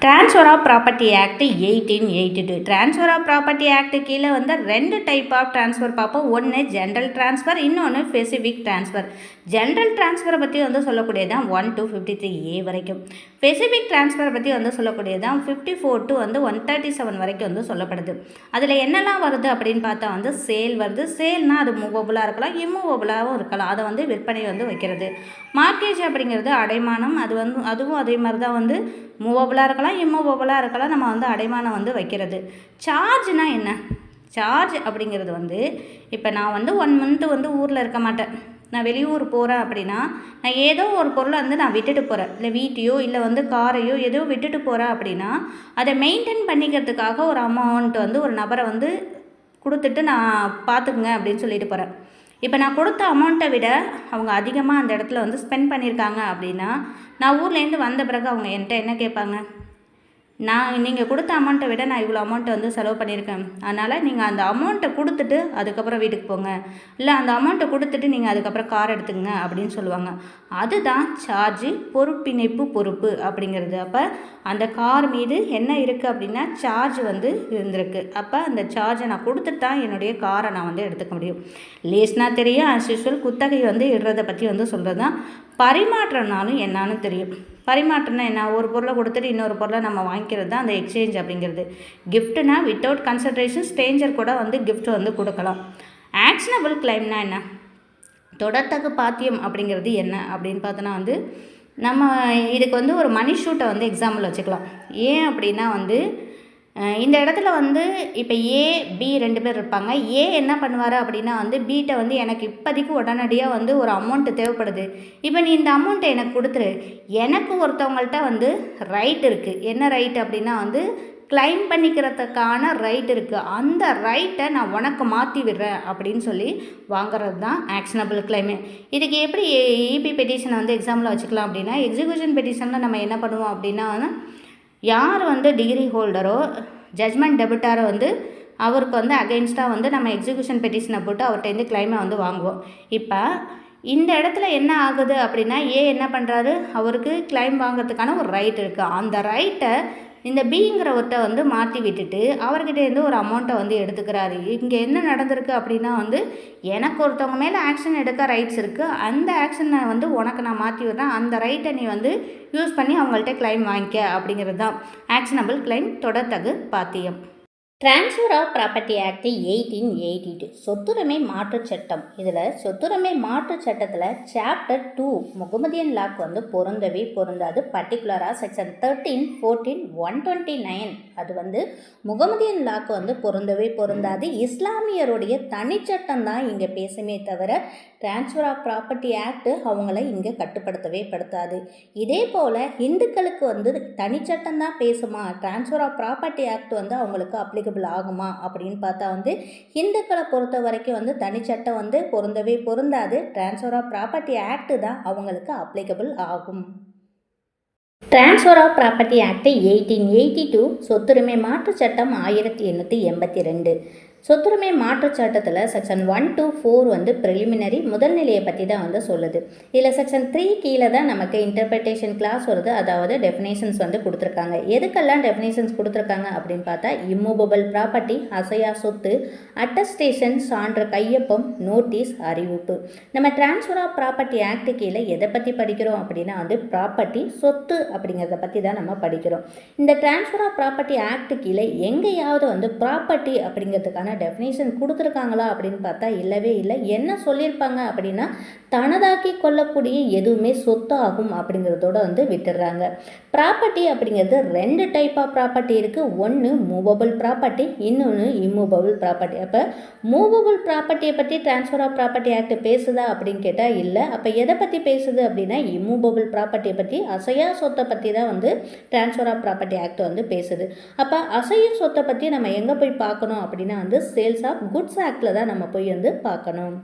Transfer of property act 1882. Transfer of property act கீழே வந்து 2 type of transfer பார்ப்போம். ஒன்று ஜென்ரல் ட்ரான்ஸ்ஃபர், இன்னொன்று ஸ்பெசிஃபிக் ட்ரான்ஸ்ஃபர். ஜென்ரல் ட்ரான்ஸ்ஃபரை பற்றி வந்து சொல்லக்கூடியது தான் 1 to 53A வரைக்கும். ஸ்பெசிஃபிக் ட்ரான்ஸ்ஃபரை பற்றி வந்து சொல்லக்கூடியது தான் 54 to 137 வரைக்கும் வந்து சொல்லப்படுது. அதில் என்னெல்லாம் வருது அப்படின்னு பார்த்தா வந்து சேல் வருது. சேல்னால் அது மூவபுளாக இருக்கலாம், இம்மூவபுளாகவும் இருக்கலாம். அதை வந்து விற்பனை வந்து வைக்கிறது. மார்க்கேஜ் அப்படிங்கிறது அடைமானம். அதுவும் அதே மாதிரி தான் வந்து மூவபுளாக இருக்கலாம், இம்மூவபுளாக இருக்கலாம். நம்ம வந்து அடைமானம் வந்து வைக்கிறது. சார்ஜ்னால் என்ன? சார்ஜ் அப்படிங்கிறது வந்து இப்போ நான் வந்து 1 month வந்து ஊரில் இருக்க மாட்டேன். நான் வெளியூர் போகிறேன் அப்படின்னா நான் ஏதோ ஒரு பொருளை வந்து நான் விட்டுட்டு போகிறேன், இல்லை வீட்டையோ இல்லை வந்து காரையோ ஏதோ விட்டுட்டு போகிறேன் அப்படின்னா அதை மெயின்டைன் பண்ணிக்கிறதுக்காக ஒரு அமௌண்ட் வந்து ஒரு நபரை வந்து கொடுத்துட்டு நான் பார்த்துக்குங்க அப்படின்னு சொல்லிட்டு போகிறேன். இப்போ நான் கொடுத்த அமௌண்ட்டை விட அவங்க அதிகமாக அந்த இடத்துல வந்து ஸ்பெண்ட் பண்ணியிருக்காங்க அப்படின்னா நான் ஊர்லேருந்து வந்த பிறகு அவங்க என்கிட்ட என்ன கேட்பாங்க? நீங்கள் கொடுத்த அமௌண்ட்டை விட நான் இவ்வளோ அமௌண்ட்டை வந்து செலவு பண்ணியிருக்கேன், அதனால் நீங்கள் அந்த அமௌண்ட்டை கொடுத்துட்டு அதுக்கப்புறம் வீட்டுக்கு போங்க, இல்லை அந்த அமௌண்ட்டை கொடுத்துட்டு நீங்கள் அதுக்கப்புறம் கார் எடுத்துங்க அப்படின்னு சொல்லுவாங்க. அதுதான் சார்ஜு, பொறுப்பிணைப்பு பொறுப்பு அப்படிங்கிறது. அப்போ அந்த கார் மீது என்ன இருக்குது அப்படின்னா சார்ஜ் வந்து இருந்திருக்கு. அப்போ அந்த சார்ஜை நான் கொடுத்துட்டு தான் என்னுடைய காரை நான் வந்து எடுத்துக்க முடியும். லீஸ்னால் தெரியும், ஆஸ் யூஸ்வல் குத்தகை வந்து இடுறதை பற்றி வந்து சொல்கிறது தான். பரிமாற்றம்னாலும் என்னான்னு தெரியும். பரிமாற்றம்னா என்ன? ஒரு பொருளை கொடுத்துட்டு இன்னொரு பொருளை நம்ம வாங்கிக்கிறது தான் அந்த எக்ஸ்சேஞ்ச் அப்படிங்கிறது. கிஃப்ட்னா வித்தவுட் கன்சிடரேஷன் ஸ்ட்ரேஞ்சர் கூட வந்து கிஃப்ட் வந்து கொடுக்கலாம். ஆக்ஷனபிள் கிளைம்னா என்ன? தொடர்த்தகு பாத்தியம் அப்படிங்கிறது என்ன அப்படின்னு பார்த்தோன்னா வந்து நம்ம இதுக்கு வந்து ஒரு மணி ஷூட்டை வந்து எக்ஸாம்பிள் வச்சுக்கலாம். ஏன் அப்படின்னா வந்து இந்த இடத்துல வந்து இப்போ ஏ பி 2 பேர் இருப்பாங்க. ஏ என்ன பண்ணுவார் அப்படின்னா வந்து பீட்டை வந்து எனக்கு இப்போதைக்கு உடனடியாக வந்து ஒரு அமௌண்ட்டு தேவைப்படுது, இப்போ நீ இந்த அமௌண்ட்டை எனக்கு கொடுத்துரு, எனக்கு ஒருத்தவங்கள்ட்ட வந்து ரைட் இருக்குது. என்ன ரைட் அப்படின்னா வந்து கிளைம் பண்ணிக்கிறதுக்கான ரைட் இருக்குது, அந்த ரைட்டை நான் உனக்கு மாற்றி விடுறேன் அப்படின்னு சொல்லி வாங்குறது தான் ஆக்ஷனபிள் கிளைமு. இதுக்கு எப்படி இபி பெட்டிஷனை வந்து எக்ஸாம்பிள் வச்சுக்கலாம் அப்படின்னா எக்ஸிக்யூஷன் பெட்டிஷனில் நம்ம என்ன பண்ணுவோம் அப்படின்னா யார் வந்து டிகிரி ஹோல்டரோ ஜட்ஜ்மெண்ட் டெபிட்டாரோ வந்து அவருக்கு வந்து அகெயின்ஸ்டாக வந்து நம்ம எக்ஸிக்யூஷன் பெட்டிஷனை போட்டு அவர்கிட்ட கிளைமை வந்து வாங்குவோம். இப்போ இந்த இடத்துல என்ன ஆகுது அப்படின்னா ஏ என்ன பண்ணுறாரு, அவருக்கு கிளைம் வாங்கிறதுக்கான ஒரு ரைட் இருக்குது. அந்த ரைட்டை இந்த பிங்கிறவர்கிட்ட வந்து மாற்றி விட்டுட்டு அவர்கிட்டேருந்து ஒரு அமௌண்ட்டை வந்து எடுத்துக்கிறாரு. இங்கே என்ன நடந்திருக்கு அப்படின்னா வந்து எனக்கு ஒருத்தவங்க மேலே ஆக்ஷன் எடுக்க ரைட்ஸ் இருக்குது, அந்த ஆக்ஷனை வந்து உனக்கு நான் மாற்றி விடுறேன், அந்த ரைட்டை நீ வந்து யூஸ் பண்ணி அவங்கள்ட்ட கிளைம் வாங்கிக்க அப்படிங்கிறது தான் ஆக்ஷனபிள் கிளைம், தொடர்த்தகு பாத்தியம். ட்ரான்ஸ்ஃபர் ஆஃப் ப்ராப்பர்ட்டி ஆக்ட் 1882 சொத்துரிமை மாற்றுச் சட்டம். இதில் சொத்துரிமை மாற்றுச் சட்டத்தில் சாப்டர் 2 முகமதியன் லாக்கு வந்து பொருந்தவே பொருந்தாது. பர்டிகுலராக செக்ஷன் 13, 14, 129 அது வந்து முகமதியன் லாக்கு வந்து பொருந்தவே பொருந்தாது. இஸ்லாமியருடைய தனிச்சட்டம் தான் இங்கே பேசுமே தவிர ட்ரான்ஸ்ஃபர் ஆஃப் ப்ராப்பர்ட்டி ஆக்ட் அவங்கள இங்கே கட்டுப்படுத்தவே படுத்தாது. இதே போல் இந்துக்களுக்கு வந்து தனிச்சட்டம் தான் பேசுமா, ட்ரான்ஸ்ஃபர் ஆஃப் ப்ராப்பர்ட்டி ஆக்ட் வந்து அவங்களுக்கு அப்ளிகபிள் ஆகுமா அப்படின்னு பார்த்தா வந்து இந்துக்களை பொறுத்த வரைக்கும் வந்து தனிச்சட்டம் வந்து பொருந்தவே பொருந்தாது. ட்ரான்ஸ்ஃபர் ஆஃப் ப்ராப்பர்ட்டி ஆக்ட் தான் அவங்களுக்கு அப்ளிகபிள் ஆகும். ட்ரான்ஸ்ஃபர் ஆஃப் ப்ராப்பர்ட்டி ஆக்ட் 1882 சொத்துரிமை மாற்றுச் சட்டம் 1882. சொத்துரிமை மாற்றுச் சட்டத்தில் செக்ஷன் 1 to 4 வந்து ப்ரிலிமினரி முதல் நிலையை பற்றி தான் வந்து சொல்லுது. இதில் செக்ஷன் 3 கீழே தான் நமக்கு இன்டர்பிரிட்டேஷன் கிளாஸ் வருது, அதாவது டெஃபினேஷன்ஸ் வந்து கொடுத்துருக்காங்க. எதுக்கெல்லாம் டெஃபினேஷன்ஸ் கொடுத்துருக்காங்க அப்படின்னு பார்த்தா இம்மூவபிள் ப்ராப்பர்ட்டி, அசையா சொத்து, அட்டஸ்டேஷன், சான்று கையொப்பம், நோட்டீஸ், அறிவிப்பு. நம்ம ட்ரான்ஸ்ஃபர் ஆஃப் ப்ராப்பர்ட்டி ஆக்ட் கீழே எதை பற்றி படிக்கிறோம் அப்படின்னா வந்து ப்ராப்பர்ட்டி, சொத்து அப்படிங்கிறத பற்றி தான் நம்ம படிக்கிறோம். இந்த ட்ரான்ஸ்ஃபர் ஆஃப் ப்ராப்பர்ட்டி ஆக்ட் கீழே எங்கேயாவது வந்து ப்ராப்பர்ட்டி அப்படிங்கிறதுக்கான டெஃபினேஷன் கொடுத்துருக்காங்களா அப்படின்னு பார்த்தா இல்லவே இல்லை. என்ன சொல்லியிருப்பாங்க அப்படின்னா தனதாக்கி கொள்ளக்கூடிய எதுவுமே சொத்து ஆகும் அப்படிங்கிறதோட வந்து விட்டுடுறாங்க. ப்ராப்பர்ட்டி அப்படிங்கிறது 2 டைப் ஆஃப் ப்ராப்பர்ட்டி இருக்குது. ஒன்று மூவபிள் ப்ராப்பர்ட்டி, இன்னொன்று இம்மூவபிள் ப்ராப்பர்ட்டி. அப்போ மூவபிள் ப்ராப்பர்ட்டியை பற்றி ட்ரான்ஸ்ஃபர் ஆஃப் ப்ராப்பர்ட்டி ஆக்ட் பேசுதா அப்படின்னு கேட்டால் இல்லை. அப்போ எதை பற்றி பேசுது அப்படின்னா இம்மூவபிள் ப்ராப்பர்ட்டியை பற்றி, அசையா சொத்தை பற்றி தான் வந்து ட்ரான்ஸ்ஃபர் ஆஃப் ப்ராப்பர்ட்டி ஆக்ட் வந்து பேசுது. அப்போ அசையா சொத்தை பற்றி நம்ம எங்கே போய் பார்க்கணும் அப்படின்னா வந்து சேல்ஸ் ஆஃப் குட்ஸ் ஆக்டில் தான் நம்ம போய் வந்து பார்க்கணும்.